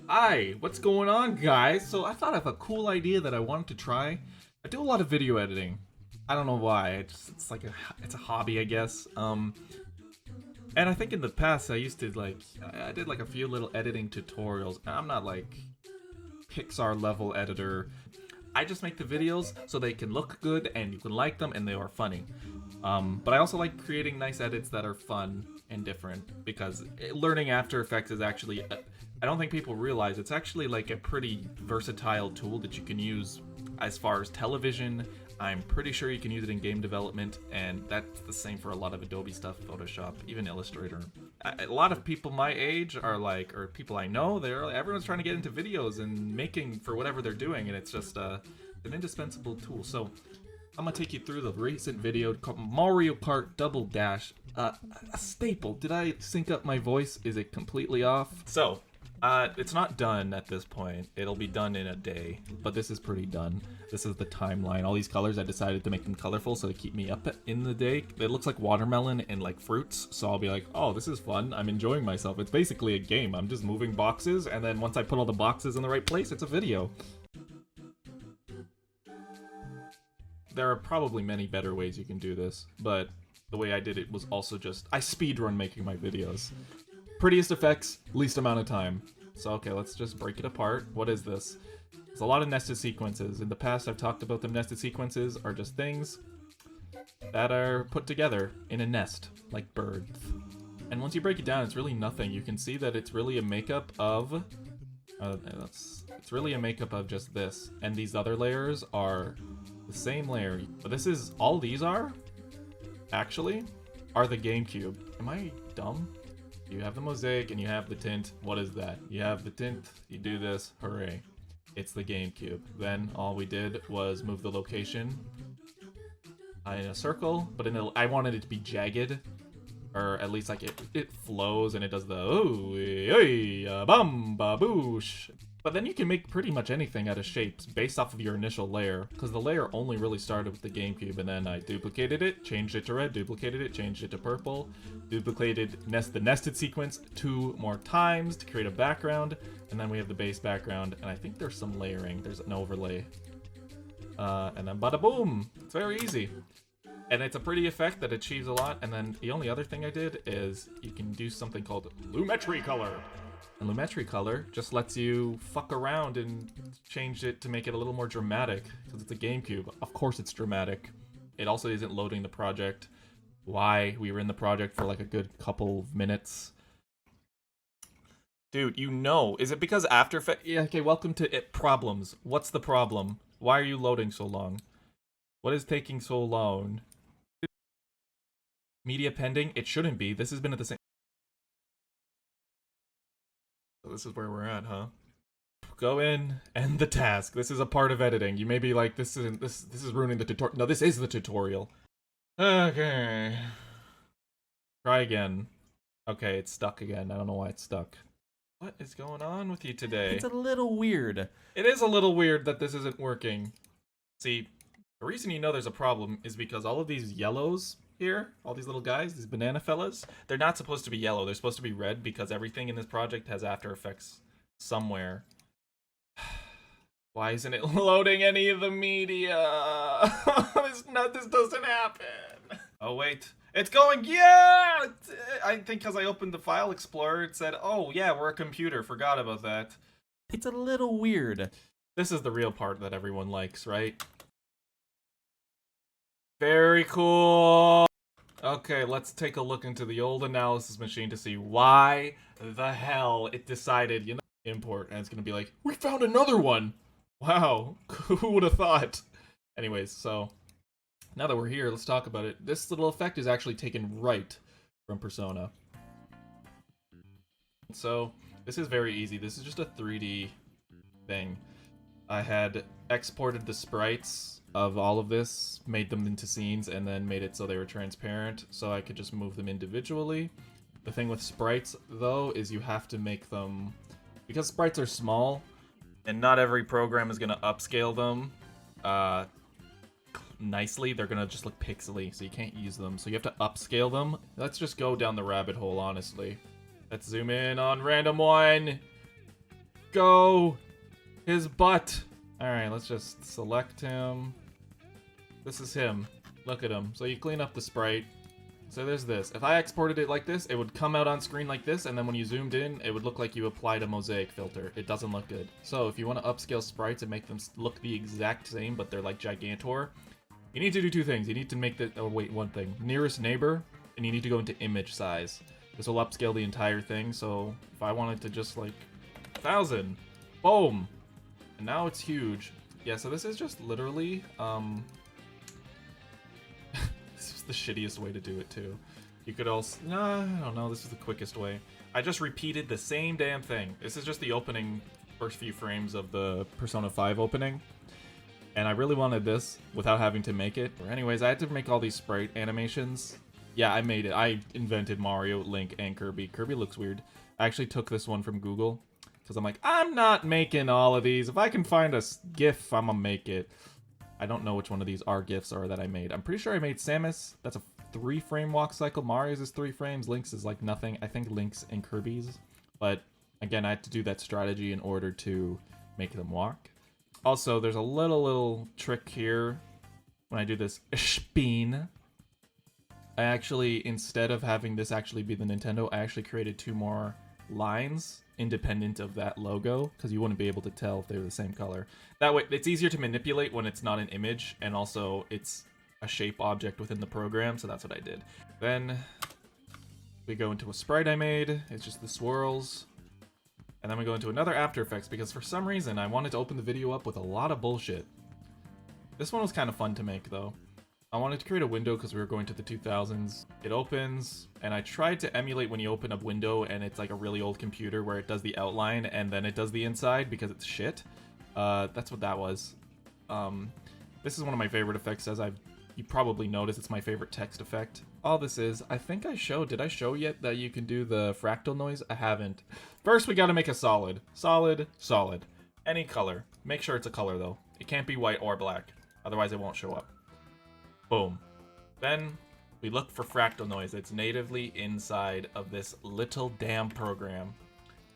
Hi, what's going on, guys? So I thought of a cool idea that I wanted to try. I do a lot of video editing. I don't know why. It's like it's a hobby, I guess. And I think in the past I used to I did like a few little editing tutorials. I'm not like Pixar level editor. I just make the videos so they can look good and you can like them and they are funny. But I also like creating nice edits that are fun and different because learning After Effects is actually, I don't think people realize, it's actually like a pretty versatile tool that you can use as far as television. I'm pretty sure you can use it in game development, and that's the same for a lot of Adobe stuff, Photoshop, even Illustrator. A lot of people my age are like, or people I know, everyone's trying to get into videos and making for whatever they're doing, and it's just an indispensable tool. So I'm gonna take you through the recent video called Mario Kart Double Dash. A staple. Did I sync up my voice? Is it completely off? So, it's not done at this point. It'll be done in a day, but this is pretty done. This is the timeline. All these colors, I decided to make them colorful so they keep me up in the day. It looks like watermelon and like fruits, so I'll be like, oh, this is fun. I'm enjoying myself. It's basically a game. I'm just moving boxes, and then once I put all the boxes in the right place, it's a video. There are probably many better ways you can do this, but the way I did it was also just, I speedrun making my videos. Prettiest effects, least amount of time. So okay, let's just break it apart. What is this? There's a lot of nested sequences. In the past I've talked about them. Nested sequences are just things that are put together in a nest, like birds. And once you break it down, it's really nothing. You can see that it's really a makeup of... it's really a makeup of just this. And these other layers are the same layer. But this is... all these are, actually, are the GameCube. Am I dumb? You have the mosaic and you have the tint. What is that? You have the tint, you do this, hooray. It's the GameCube. Then all we did was move the location in a circle, but I wanted it to be jagged, or at least like it flows and it does the ooh, bum, baboosh. But then you can make pretty much anything out of shapes based off of your initial layer, because the layer only really started with the GameCube, and then I duplicated it, changed it to red, duplicated it, changed it to purple, duplicated the nested sequence 2 more times to create a background, and then we have the base background, and I think there's some layering, there's an overlay. And then bada boom! It's very easy. And it's a pretty effect that achieves a lot, and then the only other thing I did is you can do something called Lumetri color. And Lumetri color just lets you fuck around and change it to make it a little more dramatic, because it's a GameCube. Of course it's dramatic. It also isn't loading the project. Why? We were in the project for like a good couple of minutes. Dude, you know. Is it because After Effects... Yeah, okay, welcome to It Problems. What's the problem? Why are you loading so long? What is taking so long? Media pending? It shouldn't be. This has been at the same... So this is where we're at, huh? Go in, end the task. This is a part of editing. You may be like, this is ruining the tutorial. No, this is the tutorial. Okay. Try again. Okay, it's stuck again. I don't know why it's stuck. What is going on with you today? It's a little weird. It is a little weird that this isn't working. See, the reason you know there's a problem is because all of these yellows here, all these little guys, these banana fellas, they're not supposed to be yellow. They're supposed to be red because everything in this project has After Effects somewhere. Why isn't it loading any of the media? This doesn't happen. Oh, wait. It's going, yeah! I think because I opened the File Explorer, it said, oh, yeah, we're a computer. Forgot about that. It's a little weird. This is the real part that everyone likes, right? Very cool. Okay, let's take a look into the old analysis machine to see why the hell it decided, you know, import, and it's gonna be like, we found another one! Wow, who would have thought? Anyways, so, now that we're here, let's talk about it. This little effect is actually taken right from Persona. So, this is very easy. This is just a 3D thing. I had exported the sprites of all of this, made them into scenes, and then made it so they were transparent, so I could just move them individually. The thing with sprites, though, is you have to make them... because sprites are small, and not every program is going to upscale them nicely, they're going to just look pixely, so you can't use them. So you have to upscale them. Let's just go down the rabbit hole, honestly. Let's zoom in on random one. go! His butt! Alright, let's just select him. This is him. Look at him. So you clean up the sprite. So there's this. If I exported it like this, it would come out on screen like this, and then when you zoomed in, it would look like you applied a mosaic filter. It doesn't look good. So if you want to upscale sprites and make them look the exact same, but they're like Gigantor, you need to do two things. You need to make the... Oh, wait, one thing. Nearest neighbor, and you need to go into image size. This will upscale the entire thing, so if I wanted to just, like, 1,000, boom! And now it's huge. Yeah, so this is just literally, this is the shittiest way to do it, too. You could also... No, I don't know, this is the quickest way. I just repeated the same damn thing. This is just the opening first few frames of the Persona 5 opening. And I really wanted this without having to make it. Anyways, I had to make all these sprite animations. Yeah, I made it. I invented Mario, Link, and Kirby. Kirby looks weird. I actually took this one from Google. Because I'm like, I'm not making all of these. If I can find a GIF, I'm gonna make it. I don't know which one of these are GIFs are that I made. I'm pretty sure I made Samus. That's a 3-frame walk cycle. Mario's is 3 frames. Link's is like nothing. I think Link's and Kirby's. But again, I had to do that strategy in order to make them walk. Also, there's a little trick here when I do this spin. I actually, instead of having this actually be the Nintendo, I actually created 2 more lines independent of that logo, because you wouldn't be able to tell if they were the same color. That way, it's easier to manipulate when it's not an image, and also it's a shape object within the program, so that's what I did. Then we go into a sprite I made. It's just the swirls. And then we go into another After Effects, because for some reason I wanted to open the video up with a lot of bullshit. This one was kind of fun to make, though. I wanted to create a window because we were going to the 2000s. It opens, and I tried to emulate when you open a window and it's like a really old computer where it does the outline and then it does the inside because it's shit. That's what that was. This is one of my favorite effects, as you probably noticed. It's my favorite text effect. All this is, I think I showed, did I show yet that you can do the fractal noise? I haven't. First, we gotta make a solid. Solid, solid. Any color. Make sure it's a color, though. It can't be white or black, otherwise it won't show up. Boom. Then we look for fractal noise. It's natively inside of this little damn program.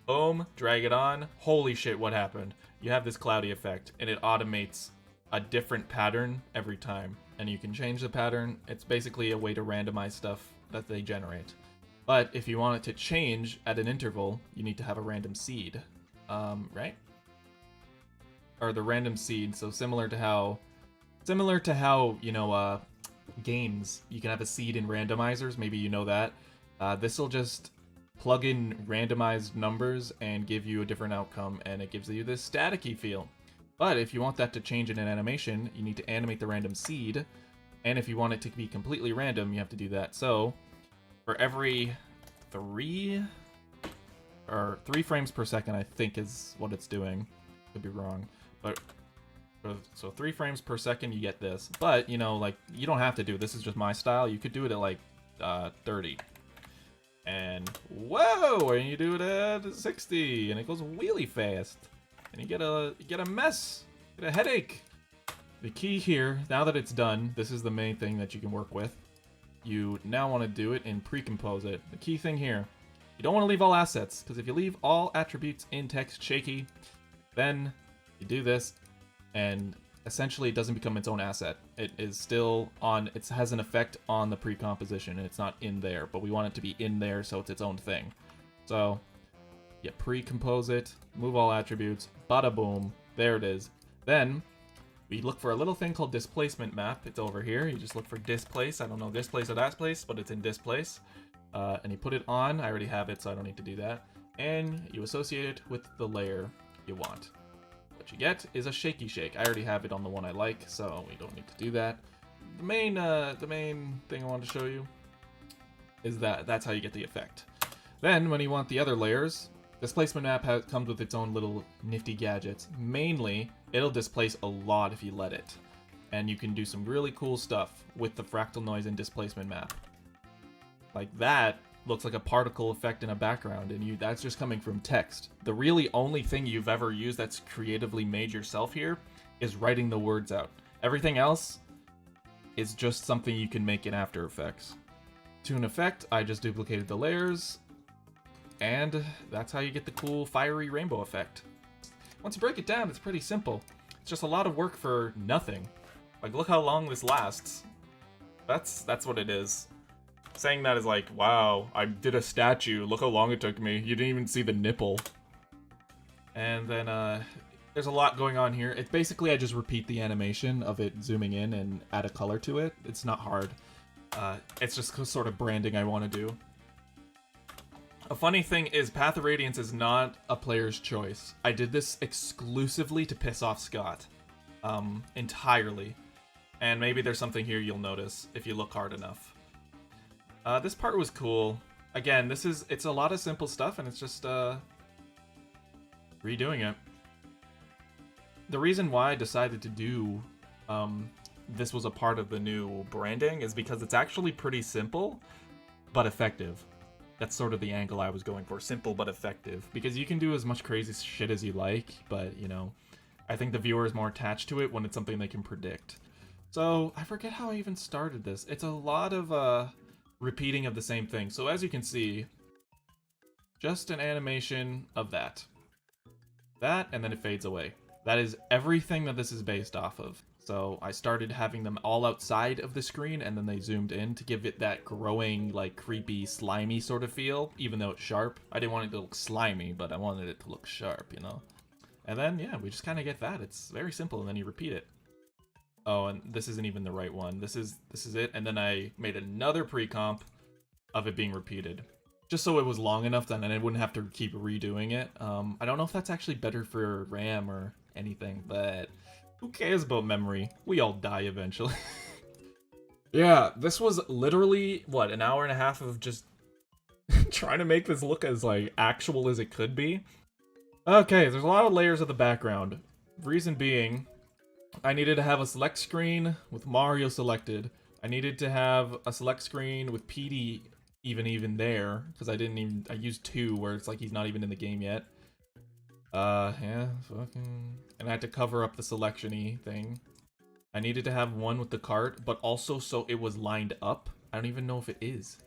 Boom, drag it on. Holy shit, what happened? You have this cloudy effect, and it automates a different pattern every time. And you can change the pattern. It's basically a way to randomize stuff that they generate. But if you want it to change at an interval, you need to have a random seed. Right? Or the random seed, so similar to how, you know, games, you can have a seed in randomizers, maybe you know that. This will just plug in randomized numbers and give you a different outcome, and it gives you this staticky feel. But if you want that to change in an animation, you need to animate the random seed, and if you want it to be completely random, you have to do that. So, for every 3 frames per second, I think is what it's doing. Could be wrong, but so 3 frames per second, you get this. But, you know, like, you don't have to do it. This is just my style. You could do it at, like, 30. And, whoa! And you do it at 60, and it goes really fast. And you get a mess. Get a headache. The key here, now that it's done, this is the main thing that you can work with. You now want to do it and pre-compose it. The key thing here, you don't want to leave all assets, because if you leave all attributes in text shaky, then you do this, and essentially it doesn't become its own asset. It is still on, it has an effect on the pre-composition, and it's not in there, but we want it to be in there so it's its own thing. So, you pre-compose it, move all attributes, bada boom, there it is. Then, we look for a little thing called displacement map. It's over here. You just look for displace. I don't know this place or that place, but it's in displace. And you put it on. I already have it, so I don't need to do that. And you associate it with the layer you want. What you get is a shaky shake. I already have it on the one I like, so we don't need to do that. The main thing I wanted to show you is that that's how you get the effect. Then, when you want the other layers, displacement map comes with its own little nifty gadgets. Mainly, it'll displace a lot if you let it. And you can do some really cool stuff with the fractal noise and displacement map. Like that looks like a particle effect in a background, and that's just coming from text. The really only thing you've ever used that's creatively made yourself here is writing the words out. Everything else is just something you can make in After Effects. To an effect, I just duplicated the layers, and that's how you get the cool fiery rainbow effect. once you break it down, it's pretty simple. It's just a lot of work for nothing. Like, look how long this lasts. That's what it is. Saying that is like, wow, I did a statue, look how long it took me. You didn't even see the nipple. And then, there's a lot going on here. It's basically, I just repeat the animation of it zooming in and add a color to it. It's not hard. It's just sort of branding I want to do. A funny thing is, Path of Radiance is not a player's choice. I did this exclusively to piss off Scott. Entirely. And maybe there's something here you'll notice if you look hard enough. This part was cool. Again, it's a lot of simple stuff, and it's just, redoing it. The reason why I decided to do, this was a part of the new branding is because it's actually pretty simple, but effective. That's sort of the angle I was going for. Simple but effective. Because you can do as much crazy shit as you like, but, you know, I think the viewer is more attached to it when it's something they can predict. So, I forget how I even started this. It's a lot of, repeating of the same thing. So as you can see, just an animation of that. That, and then it fades away. That is everything that this is based off of. So I started having them all outside of the screen, and then they zoomed in to give it that growing, like, creepy, slimy sort of feel, even though it's sharp. I didn't want it to look slimy, but I wanted it to look sharp, you know? And then, yeah, we just kind of get that. It's very simple, and then you repeat it. Oh, and this isn't even the right one. This is it, and then I made another pre-comp of it being repeated. Just so it was long enough that I wouldn't have to keep redoing it. I don't know if that's actually better for RAM or anything, but who cares about memory? We all die eventually. Yeah, this was literally, what, an hour and a half of just trying to make this look as, like, actual as it could be. Okay, there's a lot of layers of the background. Reason being, I needed to have a select screen with Mario selected. I needed to have a select screen with PD even there, because I used 2 where it's like he's not even in the game yet. Yeah, fucking... And I had to cover up the selection-y thing. I needed to have one with the cart, but also so it was lined up. I don't even know if it is.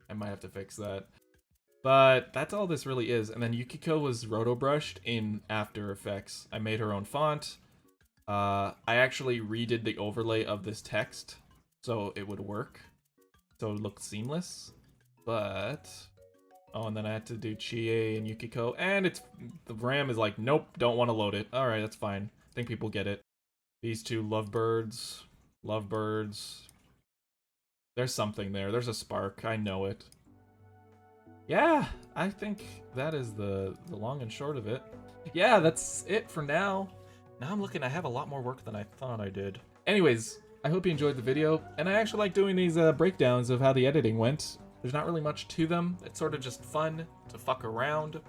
I might have to fix that. But that's all this really is. And then Yukiko was roto-brushed in After Effects. I made her own font. I actually redid the overlay of this text so it would work. So it looked seamless. But... Oh, and then I had to do Chie and Yukiko, and the RAM is like, nope, don't want to load it. Alright, that's fine. I think people get it. These two lovebirds. There's something there. There's a spark. I know it. Yeah, I think that is the long and short of it. Yeah, that's it for now. Now I'm looking, I have a lot more work than I thought I did. Anyways, I hope you enjoyed the video, and I actually like doing these breakdowns of how the editing went. There's not really much to them. It's sort of just fun to fuck around.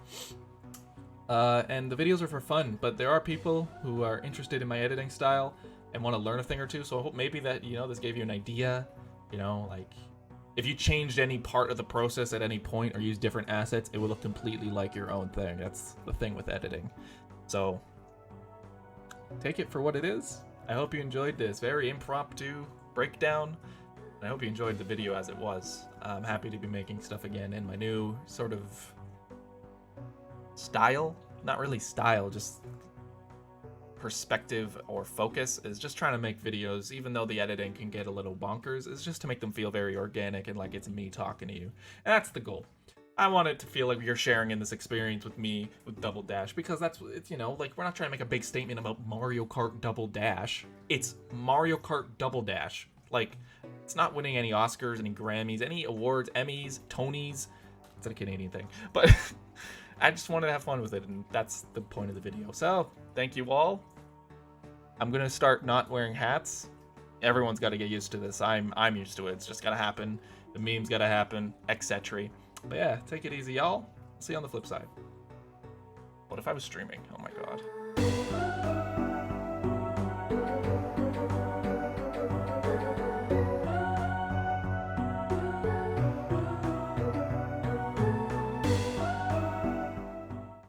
And the videos are for fun, but there are people who are interested in my editing style and want to learn a thing or two, so I hope maybe that, you know, this gave you an idea. You know, like, if you changed any part of the process at any point or used different assets, it would look completely like your own thing. That's the thing with editing. So, take it for what it is. I hope you enjoyed this very impromptu breakdown. I hope you enjoyed the video as it was. I'm happy to be making stuff again in my new sort of style. Not really style, just perspective or focus is just trying to make videos, even though the editing can get a little bonkers, is just to make them feel very organic and like it's me talking to you. And that's the goal. I want it to feel like you're sharing in this experience with me with Double Dash, because that's, it's, you know, like, we're not trying to make a big statement about Mario Kart Double Dash. It's Mario Kart Double Dash. Like, it's not winning any Oscars, any Grammys, any awards, Emmys, Tonys. It's a Canadian thing. But I just wanted to have fun with it, and that's the point of the video. So, thank you all. I'm going to start not wearing hats. Everyone's got to get used to this. I'm used to it. It's just got to happen. The memes got to happen, etc. But yeah, take it easy, y'all. See you on the flip side. What if I was streaming? Oh my god.